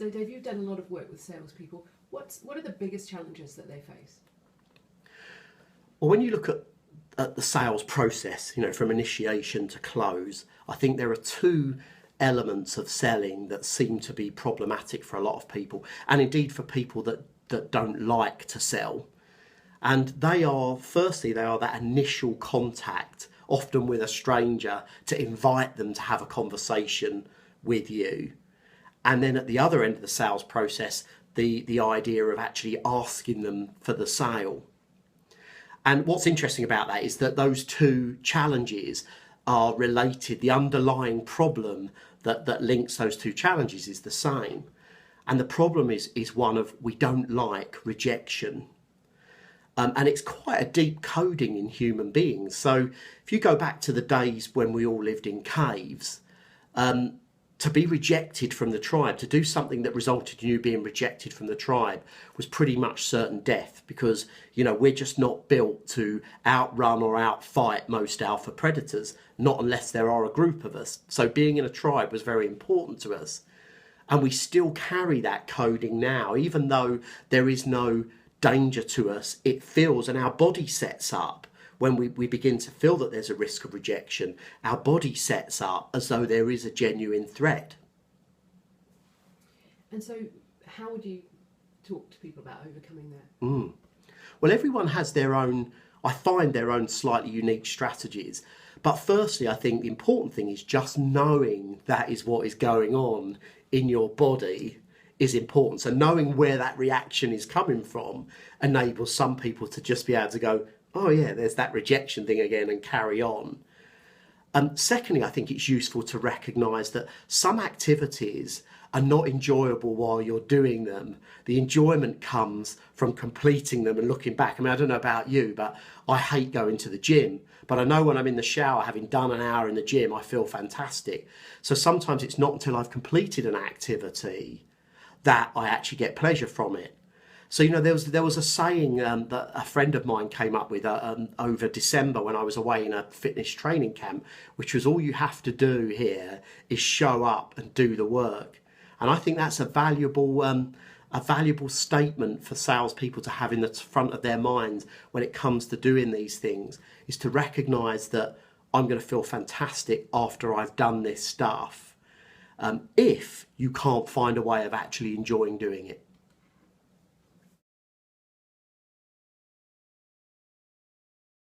So Dave, you've done a lot of work with salespeople. What are the biggest challenges that they face? Well, when you look at the sales process, from initiation to close, I think there are two elements of selling that seem to be problematic for a lot of people, and indeed for people that don't like to sell. And they are, firstly, they are that initial contact, often with a stranger, to invite them to have a conversation with you. And then at the other end of the sales process, the idea of actually asking them for the sale. And what's interesting about that is that those two challenges are related. The underlying problem that links those two challenges is the same. And the problem is one of we don't like rejection. And it's quite a deep coding in human beings. So if you go back to the days when we all lived in caves, to be rejected from the tribe, to do something that resulted in you being rejected from the tribe was pretty much certain death, because, we're just not built to outrun or outfight most alpha predators, not unless there are a group of us. So being in a tribe was very important to us. And we still carry that coding now, even though there is no danger to us. It feels, and our body sets up. When we begin to feel that there's a risk of rejection, our body sets up as though there is a genuine threat. And so how would you talk to people about overcoming that? Well, everyone has their own slightly unique strategies. But firstly, I think the important thing is just knowing that is what is going on in your body is important. So knowing where that reaction is coming from enables some people to just be able to go, oh yeah, there's that rejection thing again, and carry on. Secondly, I think it's useful to recognise that some activities are not enjoyable while you're doing them. The enjoyment comes from completing them and looking back. I don't know about you, but I hate going to the gym. But I know when I'm in the shower, having done an hour in the gym, I feel fantastic. So sometimes it's not until I've completed an activity that I actually get pleasure from it. So, there was a saying that a friend of mine came up with over December when I was away in a fitness training camp, which was, all you have to do here is show up and do the work. And I think that's a valuable statement for salespeople to have in the front of their minds when it comes to doing these things, is to recognise that I'm going to feel fantastic after I've done this stuff, if you can't find a way of actually enjoying doing it.